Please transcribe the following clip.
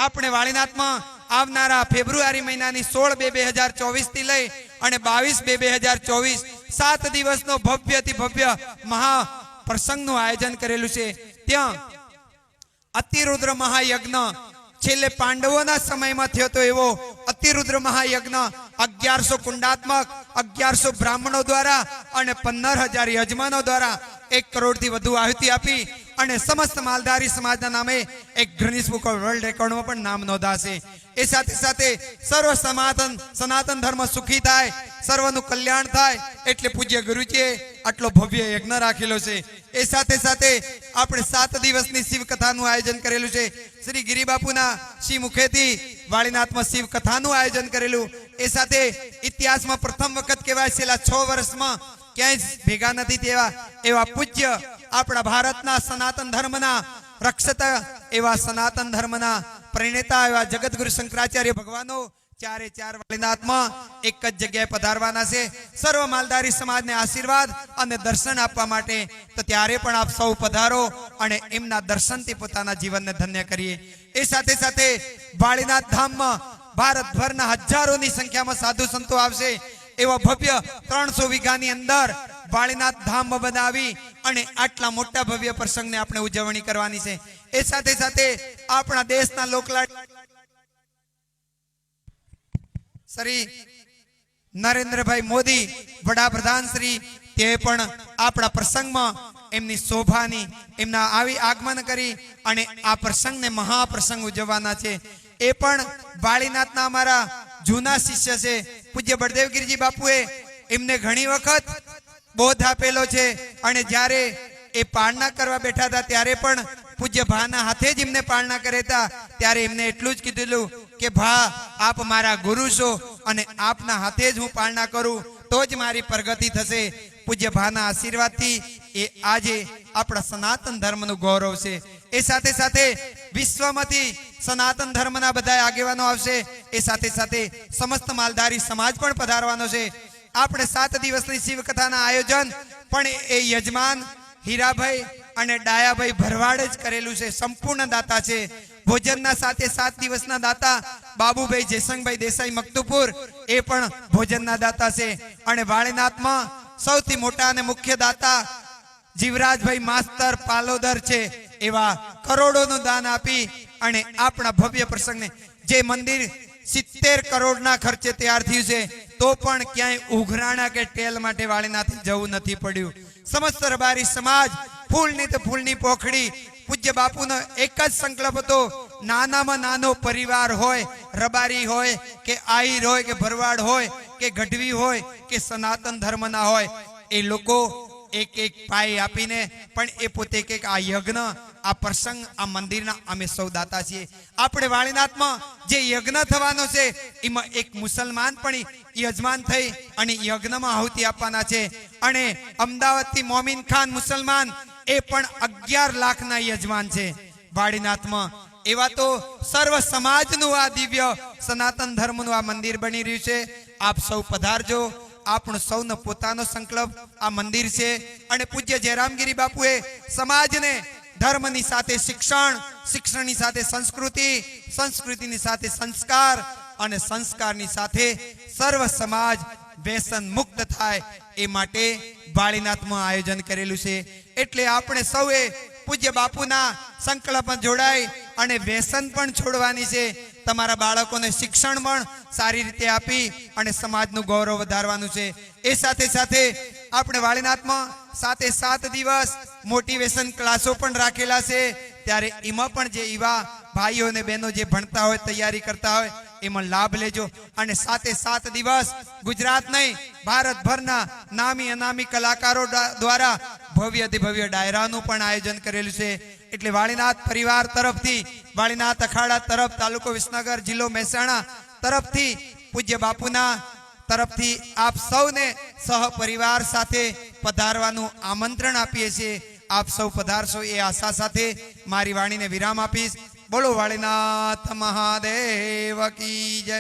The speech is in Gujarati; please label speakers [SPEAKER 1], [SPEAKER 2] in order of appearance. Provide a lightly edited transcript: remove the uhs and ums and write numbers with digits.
[SPEAKER 1] આપણે વાળીનાથમાં આવનારા ફેબ્રુઆરી મહિનાની 16/2/2024 થી લઈ અને 22/2/2024 7 દિવસનો ભવ્યથી ભવ્ય મહા પ્રસંગનું આયોજન કરેલું છે। ત્યાં અતિરુદ્ર મહાયજ્ઞ છેલ્લે પાંડવોના સમયમાં થયો તો એવો અતિરુદ્ર મહાયજ્ઞ 1100 કુંડાત્મક 1100 બ્રાહ્મણો દ્વારા અને 15000 યજમાનો દ્વારા 1 કરોડથી વધુ આહુતિ આપી અને સમસ્ત માલધારી સમાજના નામે એક ગિનિસ બુક ઓફ વર્લ્ડ રેકોર્ડમાં પણ નામ નોંધાશે। એ સાથે સાથે સર્વ સનાતન ધર્મ સુખી થાય, સર્વનું કલ્યાણ થાય એટલે પૂજ્ય ગુરુજીએ આટલો ભવ્ય યજ્ઞ રાખેલો છે। એ સાથે સાથે આપણે 7 દિવસની શિવ કથાનું આયોજન કરેલું છે। શ્રી ગિરિબાપુના શ્રી મુખેથી વાળીનાથમાં શિવ કથાનું આયોજન કરેલું। એ સાથે ઇતિહાસમાં પ્રથમ વખત કહેવાય છેલ્લા 6 વર્ષમાં ક્યાંય ભેગા નથી તેવા એવા પૂજ્ય આપણા ભારતના સનાતન ધર્મના રક્ષતા એવા સનાતન ધર્મના પ્રેરણા એવા જગતગુરુ શંકરાચાર્ય ભગવાનો 4 વાળીનાથમાં એક જ જગ્યાએ પધારવાના છે સર્વ માલધારી સમાજને આશીર્વાદ અને દર્શન આપવા માટે। તો ત્યારે પણ આપ સૌ પધારો અને એમના દર્શનથી પોતાના જીવનને ધન્ય કરીએ। એ સાથે સાથે વાળીનાથ ધામમાં ભારતભરના હજારોની સંખ્યામાં સાધુ સંતો આવશે એવા ભવ્ય 300 વીઘાની અંદર વાળીનાથ ધામ બનાવી અને આટલા મોટા ભવ્ય પ્રસંગને આપણે ઉજવણી કરવાની છે। એ સાથે સાથે આપણા દેશના લોકલાડ શ્રી નરેન્દ્રભાઈ મોદી વડાપ્રધાન શ્રી તે પણ આપણા પ્રસંગમાં એમની શોભાની એમના આવી આગમન કરી અને આ પ્રસંગને મહાપ્રસંગ ઉજવવાના છે। એ પણ વાળીનાથના અમારા જૂના શિષ્ય છે પૂજ્ય બળદેવગીરીજી બાપુએ એમને ઘણી વખત બોધ આપેલો છે અને જ્યારે એ પાળના કરવા બેઠા હતા ત્યારે પણ પૂજ્ય ભાના હાથે જ એમને પાળના કર્યા હતા ત્યારે એમને એટલું જ કીધેલું કે ભા આપ મારા ગુરુ છો અને આપના હાથે જ હું પાળના કરું તો જ મારી પ્રગતિ થશે। પૂજ્ય ભાના આશીર્વાદથી એ આજે આપણા સનાતન ધર્મનું ગૌરવ છે। એ સાથે સાથે વિશ્વમાંથી સનાતન ધર્મના બધા આગેવાનો આવશે। એ સાથે સાથે સમસ્ત માલધારી સમાજ પણ પધારવાનો છે। આપણે 7 દિવસની શિવ કથાના આયોજન પણ એ યજમાન હીરાભાઈ અને ડાયાભાઈ ભરવાડે જ કરેલું છે। સંપૂર્ણ દાતા છે। ભોજનના સાથે 7 દિવસના દાતા બાબુભાઈ જયસંગભાઈ દેસાઈ મકતુપુર એ પણ ભોજનના દાતા છે। અને વાળીનાથમાં સૌથી મોટા અને મુખ્ય દાતા જીવરાજભાઈ માસ્તર પાલોદર છે। એવા કરોડોનું દાન આપી અને આપણા ભવ્ય પ્રસંગને જે મંદિર 70 કરોડના ખર્ચે તૈયાર થયું છે તો પણ ક્યાંય ઉઘરાણા કે ટેલ માટે વાળીનાથ જવું નથી પડ્યું। સમસ્ત રબારી સમાજ ફૂલની તો ફૂલની પોખડી પૂજ્ય બાપુનો એક જ સંકલ્પ હતો નાનામાં નાનો પરિવાર હોય, રબારી હોય કે આહિર હોય કે ભરવાડ હોય કે ગઢવી હોય કે સનાતન ધર્મના હોય એ લોકો એક પાઈ આપીને પણ એ પોતે કે આ યજ્ઞ આ પ્રસંગ આ મંદિરના અમે સૌ દાતા છીએ। આપણે વાળીનાથમાં જે યજ્ઞ થવાનો છે એમાં એક મુસલમાન પણ યજમાન થઈ અને યજ્ઞમાં આહુતિ આપવાના છે અને અમદાવાદથી મોમીન ખાન મુસલમાન એ પણ 11 લાખના યજમાન છે વાળીનાથમાં। એવા તો સર્વ સમાજનું આ દિવ્ય સનાતન ધર્મનું આ મંદિર બની રહ્યું છે। આપ સૌ પધારજો। આપણો સૌનો પોતાનો સંકલ્પ આ મંદિર છે અને પૂજ્ય જયરામગીરી બાપુએ સમાજને ધર્મની સાથે શિક્ષણ, શિક્ષણની સાથે સંસ્કૃતિ, સંસ્કૃતિની સાથે સંસ્કાર અને સંસ્કારની સાથે સર્વ સમાજ વ્યસન મુક્ત થાય એ માટે વાળીનાથમાં આયોજન કરેલું છે। એટલે આપણે સૌએ પૂજ્ય બાપુના સંકલ્પમાં જોડાઈ અને વ્યસન પણ છોડવાની છે। તમારા બાળકોને શિક્ષણ પણ સારી રીતે આપી અને સમાજનું ગૌરવ વધારવાનું છે। એ સાથે સાથે આપણે વાળીનાથમાં 7 દિવસ મોટિવેશન ક્લાસો પણ રાખેલા છે। ત્યારે એમાં પણ જે યુવા ભાઈઓ અને બહેનો જે ભણતા હોય તૈયારી કરતા હોય એમાં લાભ લેજો। અને 7 દિવસ ગુજરાત નહીં ભારતભરના નામી અનામી કલાકારો દ્વારા ભવ્યથી ભવ્ય ડાયરાનું પણ આયોજન કરેલું છે। એટલે વાળીનાથ પરિવાર તરફથી, વાળીનાથ અખાડા તરફ, તાલુકો વિસનગર, જિલ્લો મહેસાણા તરફથી પૂજ્ય બાપુના તરફથી આપ સૌને સહપરિવાર સાથે પધારવાનું આમંત્રણ આપીએ છીએ। આપ સૌ પધારશો એ આશા સાથે મારી વાણીને વિરામ આપીશ। બોલો વાળીનાથ મહાદેવ કી જય।